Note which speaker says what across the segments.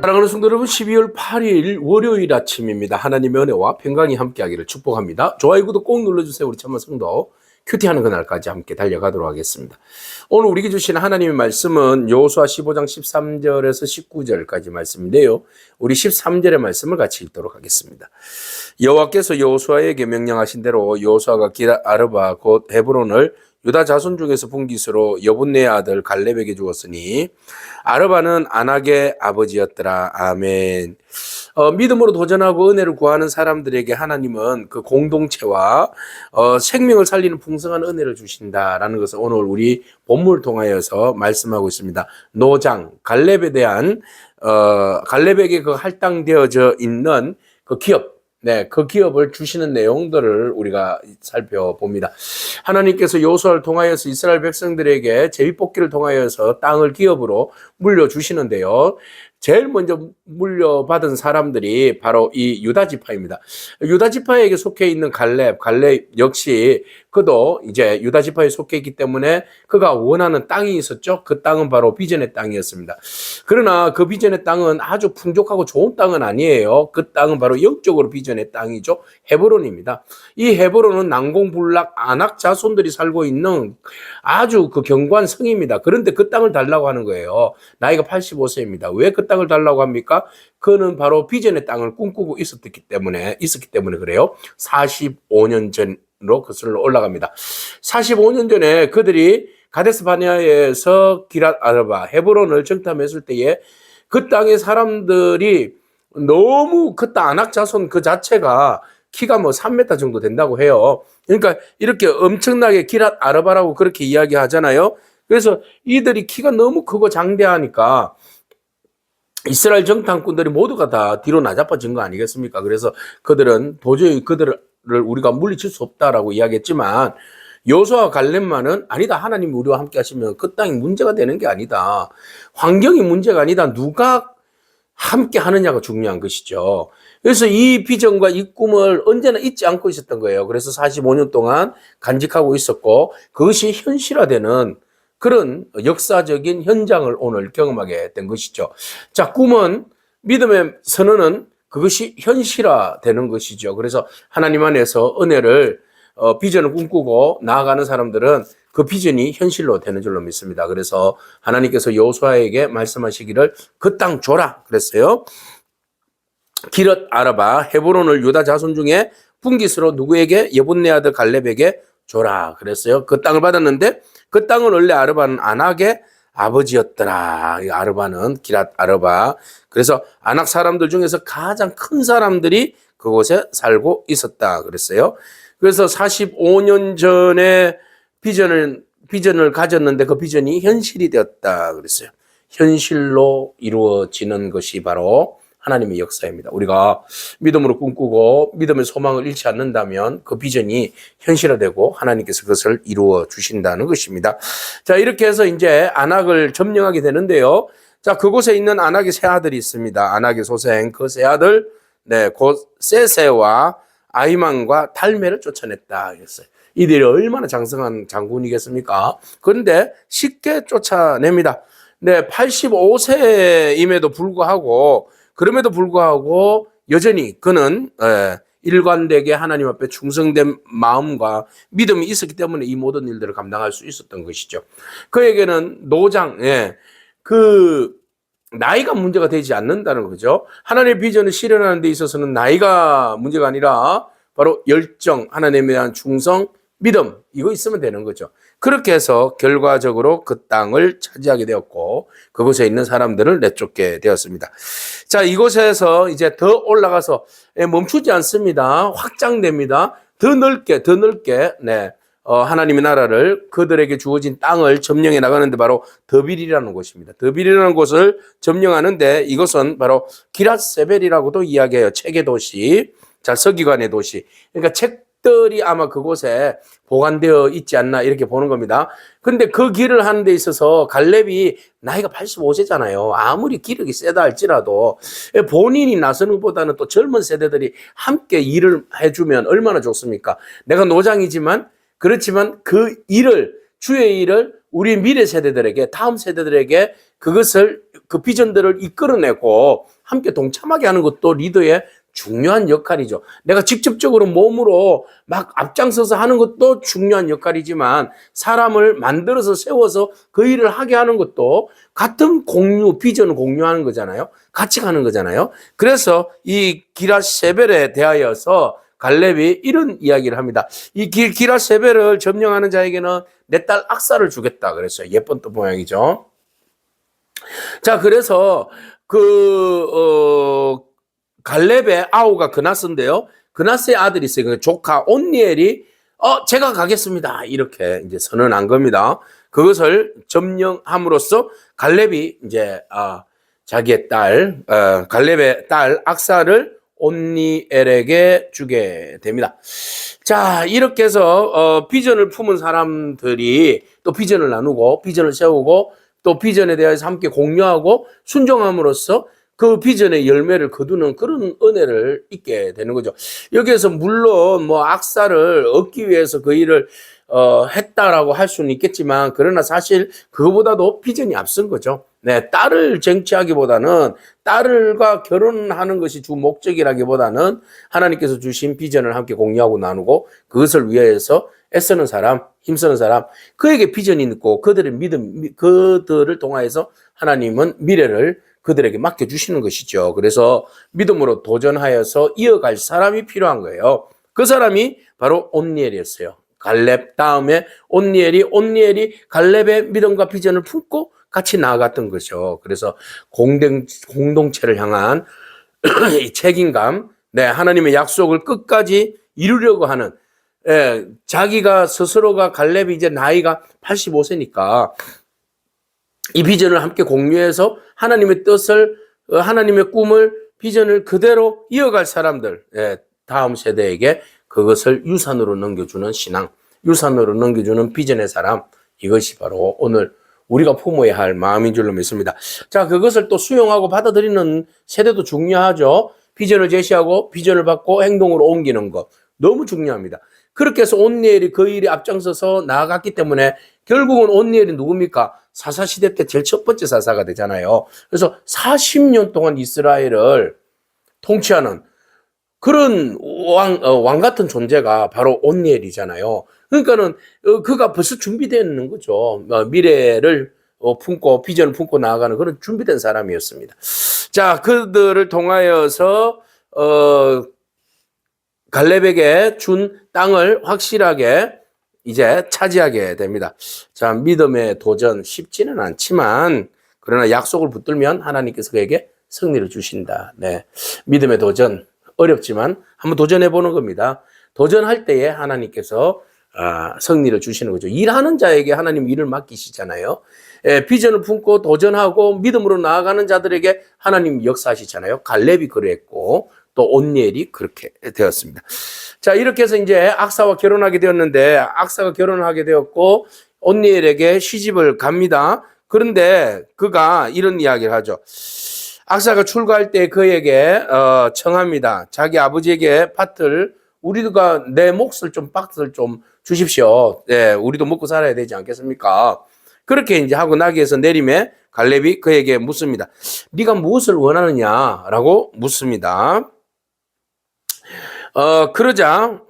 Speaker 1: 사랑하는 성도 여러분, 12월 8일 월요일 아침입니다. 하나님의 은혜와 평강이 함께하기를 축복합니다. 좋아요, 구독 꼭 눌러주세요. 우리 참만 성도 큐티하는 그날까지 함께 달려가도록 하겠습니다. 오늘 우리에게 주신 하나님의 말씀은 여호수아 15장 13절에서 19절까지 말씀인데요. 우리 13절의 말씀을 같이 읽도록 하겠습니다. 여호와께서 여호수아에게 명령하신 대로 여호수아가 기럇 아르바 곧 헤브론을 유다 자손 중에서 분깃으로 여분네의 아들 갈렙에게 주었으니 아르바는 안악의 아버지였더라. 아멘. 믿음으로 도전하고 은혜를 구하는 사람들에게 하나님은 그 공동체와 생명을 살리는 풍성한 은혜를 주신다라는 것을 오늘 우리 본문을 통하여서 말씀하고 있습니다. 노장 갈렙에 대한 갈렙에게 그 할당되어져 있는 그 기업, 그 기업을 주시는 내용들을 우리가 살펴봅니다. 하나님께서 여호수아를 통하여서 이스라엘 백성들에게 제비뽑기를 통하여서 땅을 기업으로 물려주시는데요. 제일 먼저 물려받은 사람들이 바로 이 유다 지파입니다. 유다 지파에게 속해 있는 갈렙 역시 그도 이제 유다 지파에 속해 있기 때문에 그가 원하는 땅이 있었죠. 그 땅은 바로 비전의 땅이었습니다. 그러나 그 비전의 땅은 아주 풍족하고 좋은 땅은 아니에요. 그 땅은 바로 영적으로 비전의 땅이죠. 헤브론입니다. 이 헤브론은 난공불락 안악 자손들이 살고 있는 아주 그 견고한 성입니다. 그런데 그 땅을 달라고 하는 거예요. 나이가 85세입니다. 왜 그 땅을 달라고 합니까? 그는 바로 비전의 땅을 꿈꾸고 있었기 때문에 그래요. 45년 전으로 거슬러 올라갑니다. 45년 전에 그들이 가데스 바네아에서 기럇 아르바 헤브론을 정탐했을 때에 그 땅의 사람들이 너무 그 땅 안악 자손 그 자체가 키가 3m 정도 된다고 해요. 그러니까 이렇게 엄청나게 기럇 아르바라고 그렇게 이야기하잖아요. 그래서 이들이 키가 너무 크고 장대하니까 이스라엘 정탐꾼들이 모두가 다 뒤로 나자빠진 거 아니겠습니까? 그래서 그들은 도저히 그들을 우리가 물리칠 수 없다라고 이야기했지만 여호수아와 갈렙만은 아니다. 하나님이 우리와 함께 하시면 그 땅이 문제가 되는 게 아니다. 환경이 문제가 아니다. 누가 함께 하느냐가 중요한 것이죠. 그래서 이 비전과 이 꿈을 언제나 잊지 않고 있었던 거예요. 그래서 45년 동안 간직하고 있었고 그것이 현실화되는 그런 역사적인 현장을 오늘 경험하게 된 것이죠. 자, 꿈은 믿음의 선언은 그것이 현실화되는 것이죠. 그래서 하나님 안에서 은혜를 비전을 꿈꾸고 나아가는 사람들은 그 비전이 현실로 되는 줄로 믿습니다. 그래서 하나님께서 여호수아에게 말씀하시기를 그 땅 줘라 그랬어요. 기럇 아르바 헤브론을 유다 자손 중에 분깃으로 누구에게? 여분네 아들 갈렙에게 줘라 그랬어요. 그 땅을 받았는데 그 땅은 원래 아르바는 안악의 아버지였더라. 이 아르바는 기럇 아르바. 그래서 안악 사람들 중에서 가장 큰 사람들이 그곳에 살고 있었다 그랬어요. 그래서 45년 전에 비전을 가졌는데 그 비전이 현실이 되었다 그랬어요. 현실로 이루어지는 것이 바로 하나님의 역사입니다. 우리가 믿음으로 꿈꾸고 믿음의 소망을 잃지 않는다면 그 비전이 현실화되고 하나님께서 그것을 이루어 주신다는 것입니다. 자, 이렇게 해서 이제 안악을 점령하게 되는데요. 자, 그곳에 있는 안악의 세 아들이 있습니다. 안악의 소생, 그 세 아들, 곧 세세와 아히만과 달메를 쫓아냈다 했어요. 이들이 얼마나 장성한 장군이겠습니까? 그런데 쉽게 쫓아냅니다. 85세임에도 불구하고 그럼에도 불구하고 여전히 그는 일관되게 하나님 앞에 충성된 마음과 믿음이 있었기 때문에 이 모든 일들을 감당할 수 있었던 것이죠. 그에게는 노장, 그 나이가 문제가 되지 않는다는 거죠. 하나님의 비전을 실현하는 데 있어서는 나이가 문제가 아니라 바로 열정, 하나님에 대한 충성, 믿음 이거 있으면 되는 거죠. 그렇게 해서 결과적으로 그 땅을 차지하게 되었고 그곳에 있는 사람들을 내쫓게 되었습니다. 자, 이곳에서 이제 더 올라가서 멈추지 않습니다. 확장됩니다. 더 넓게 하나님의 나라를 그들에게 주어진 땅을 점령해 나가는데 바로 더빌이라는 곳입니다. 더빌이라는 곳을 점령하는데 이것은 바로 기럇세벨이라고도 이야기해요. 책의 도시, 자, 서기관의 도시. 그러니까 책들이 아마 그곳에 보관되어 있지 않나 이렇게 보는 겁니다. 근데 그 길을 하는 데 있어서 갈렙이 나이가 85세잖아요. 아무리 기력이 세다 할지라도 본인이 나서는 것보다는 또 젊은 세대들이 함께 일을 해주면 얼마나 좋습니까? 내가 노장이지만 그렇지만 그 일을 주의 일을 우리 미래 세대들에게, 다음 세대들에게 그것을, 그 비전들을 이끌어내고 함께 동참하게 하는 것도 리더의 중요한 역할이죠. 내가 직접적으로 몸으로 막 앞장서서 하는 것도 중요한 역할이지만 사람을 만들어서 세워서 그 일을 하게 하는 것도 같은 비전을 공유하는 거잖아요. 같이 가는 거잖아요. 그래서 이 기라세벨에 대하여서 갈렙이 이런 이야기를 합니다. 이 기라세벨을 점령하는 자에게는 내 딸 악사를 주겠다 그랬어요. 예쁜 또 모양이죠. 자, 그래서 갈렙의 아우가 그나스인데요. 그나스의 아들이 있어요. 그 조카 온니엘이 제가 가겠습니다. 이렇게 이제 선언한 겁니다. 그것을 점령함으로써 갈렙이 이제 자기의 딸, 갈렙의 딸 악사를 온니엘에게 주게 됩니다. 자, 이렇게 해서 비전을 품은 사람들이 또 비전을 나누고 비전을 세우고 또 비전에 대해서 함께 공유하고 순종함으로써 그 비전의 열매를 거두는 그런 은혜를 잊게 되는 거죠. 여기에서 물론 뭐 악사를 얻기 위해서 그 일을 했다라고 할 수는 있겠지만 그러나 사실 그거보다도 비전이 앞선 거죠. 네, 딸을 쟁취하기보다는 딸과 결혼하는 것이 주 목적이라기보다는 하나님께서 주신 비전을 함께 공유하고 나누고 그것을 위해서 애쓰는 사람, 힘쓰는 사람, 그에게 비전이 있고 그들의 믿음, 그들을 통하여서 하나님은 미래를 그들에게 맡겨주시는 것이죠. 그래서 믿음으로 도전하여서 이어갈 사람이 필요한 거예요. 그 사람이 바로 온니엘이었어요. 갈렙 다음에 온니엘이 갈렙의 믿음과 비전을 품고 같이 나아갔던 거죠. 그래서 공동체를 향한 이 책임감, 네, 하나님의 약속을 끝까지 이루려고 하는, 자기가 스스로가 갈렙이 이제 나이가 85세니까 이 비전을 함께 공유해서 하나님의 뜻을, 하나님의 꿈을, 비전을 그대로 이어갈 사람들, 다음 세대에게 그것을 유산으로 넘겨주는 신앙, 유산으로 넘겨주는 비전의 사람, 이것이 바로 오늘 우리가 품어야 할 마음인 줄로 믿습니다. 자, 그것을 또 수용하고 받아들이는 세대도 중요하죠. 비전을 제시하고 비전을 받고 행동으로 옮기는 것 너무 중요합니다. 그렇게 해서 온니엘이 그 일에 앞장서서 나아갔기 때문에 결국은 온니엘이 누굽니까? 사사시대 때 제일 첫 번째 사사가 되잖아요. 그래서 40년 동안 이스라엘을 통치하는 그런 왕 같은 존재가 바로 온니엘이잖아요. 그러니까는 그가 벌써 준비되어 있는 거죠. 미래를 품고 비전을 품고 나아가는 그런 준비된 사람이었습니다. 자, 그들을 통하여서 갈렙에게 준 땅을 확실하게 이제 차지하게 됩니다. 자, 믿음의 도전 쉽지는 않지만 그러나 약속을 붙들면 하나님께서 그에게 승리를 주신다. 네, 믿음의 도전 어렵지만 한번 도전해 보는 겁니다. 도전할 때에 하나님께서 승리를 주시는 거죠. 일하는 자에게 하나님 일을 맡기시잖아요. 비전을 품고 도전하고 믿음으로 나아가는 자들에게 하나님 역사하시잖아요. 갈렙이 그랬고 또 온니엘이 그렇게 되었습니다. 자, 이렇게 해서 이제 악사와 결혼하게 되었는데 악사가 결혼하게 되었고 온니엘에게 시집을 갑니다. 그런데 그가 이런 이야기를 하죠. 악사가 출가할 때 그에게 청합니다. 자기 아버지에게 밭을 우리가 내 몫을 좀 밭을 좀 주십시오. 네, 우리도 먹고 살아야 되지 않겠습니까? 그렇게 이제 하고 나기 위해서 내림에 갈렙이 그에게 묻습니다. 네가 무엇을 원하느냐라고 묻습니다. 그러자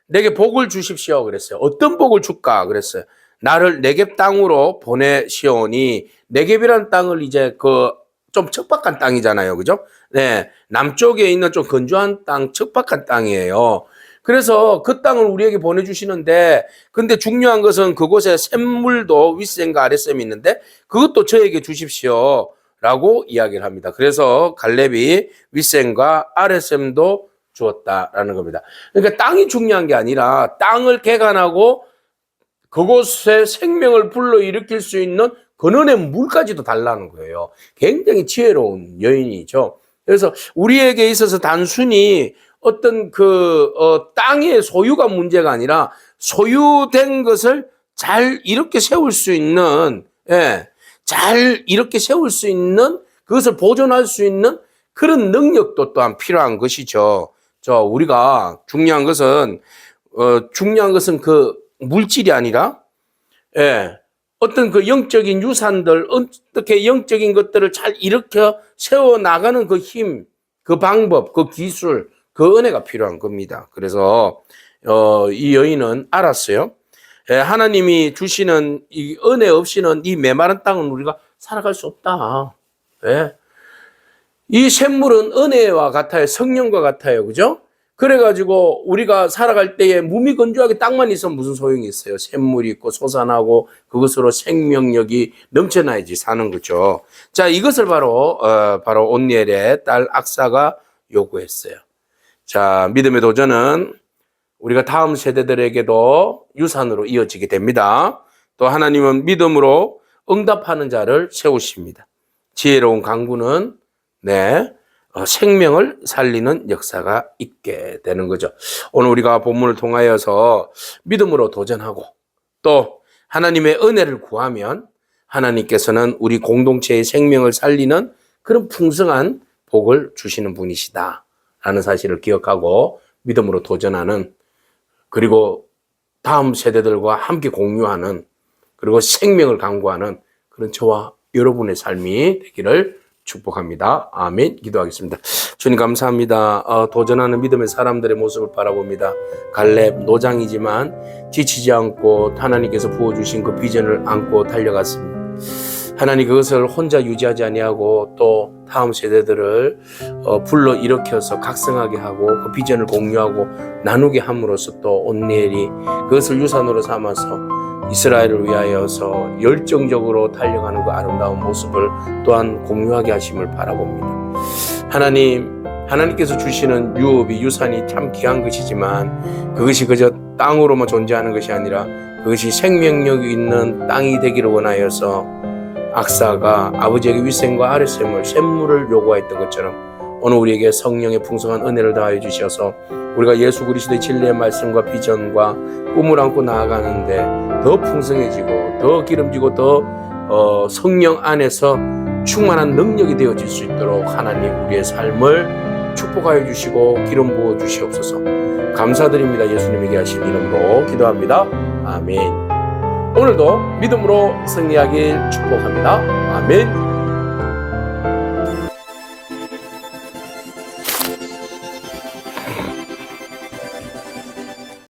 Speaker 1: 내게 복을 주십시오 그랬어요. 어떤 복을 줄까 그랬어요. 나를 네겝 땅으로 보내시오니 네겝이라는 땅을 이제 좀 척박한 땅이잖아요. 그죠? 네. 남쪽에 있는 좀 건조한 땅, 척박한 땅이에요. 그래서 그 땅을 우리에게 보내주시는데, 근데 중요한 것은 그곳에 샘물도 윗샘과 아랫샘이 있는데, 그것도 저에게 주십시오. 라고 이야기를 합니다. 그래서 갈렙이 윗샘과 아랫샘도 주었다라는 겁니다. 그러니까 땅이 중요한 게 아니라 땅을 개간하고 그곳에 생명을 불러일으킬 수 있는 근원의 물까지도 달라는 거예요. 굉장히 지혜로운 여인이죠. 그래서 우리에게 있어서 단순히 어떤 땅의 소유가 문제가 아니라 소유된 것을 잘 이렇게 세울 수 있는, 잘 이렇게 세울 수 있는, 그것을 보존할 수 있는 그런 능력도 또한 필요한 것이죠. 우리가 중요한 것은 그 물질이 아니라 예, 어떤 그 영적인 유산들, 어떻게 영적인 것들을 잘 일으켜 세워 나가는 그 힘, 그 방법, 그 기술, 그 은혜가 필요한 겁니다. 그래서 이 여인은 알았어요. 예, 하나님이 주시는 이 은혜 없이는 이 메마른 땅은 우리가 살아갈 수 없다. 예. 이 샘물은 은혜와 같아요. 성령과 같아요. 그죠? 그래가지고 우리가 살아갈 때에 무미건조하게 땅만 있으면 무슨 소용이 있어요. 샘물이 있고 솟아나고 그것으로 생명력이 넘쳐나야지 사는 거죠. 자, 이것을 바로 온니엘의 딸 악사가 요구했어요. 자, 믿음의 도전은 우리가 다음 세대들에게도 유산으로 이어지게 됩니다. 또 하나님은 믿음으로 응답하는 자를 세우십니다. 지혜로운 강구는 생명을 살리는 역사가 있게 되는 거죠. 오늘 우리가 본문을 통하여서 믿음으로 도전하고 또 하나님의 은혜를 구하면 하나님께서는 우리 공동체의 생명을 살리는 그런 풍성한 복을 주시는 분이시다 라는 사실을 기억하고 믿음으로 도전하는, 그리고 다음 세대들과 함께 공유하는, 그리고 생명을 강구하는 그런 저와 여러분의 삶이 되기를 축복합니다. 아멘. 기도하겠습니다. 주님 감사합니다. 도전하는 믿음의 사람들의 모습을 바라봅니다. 갈렙 노장이지만 지치지 않고 하나님께서 부어주신 그 비전을 안고 달려갔습니다. 하나님, 그것을 혼자 유지하지 아니하고 또 다음 세대들을 불러 일으켜서 각성하게 하고 그 비전을 공유하고 나누게 함으로써 또 온니엘이 그것을 유산으로 삼아서 이스라엘을 위하여서 열정적으로 달려가는 그 아름다운 모습을 또한 공유하게 하심을 바라봅니다. 하나님께서 주시는 유업이, 유산이 참 귀한 것이지만 그것이 그저 땅으로만 존재하는 것이 아니라 그것이 생명력이 있는 땅이 되기를 원하여서 악사가 아버지에게 윗샘과 아랫샘을, 샘물을 요구했던 것처럼 오늘 우리에게 성령의 풍성한 은혜를 더하여 주셔서 우리가 예수 그리스도의 진리의 말씀과 비전과 꿈을 안고 나아가는데 더 풍성해지고 더 기름지고 더 성령 안에서 충만한 능력이 되어질 수 있도록 하나님 우리의 삶을 축복하여 주시고 기름 부어 주시옵소서. 감사드립니다. 예수님에게 하신 이름으로 기도합니다. 아멘. 오늘도 믿음으로 승리하길 축복합니다. 아멘.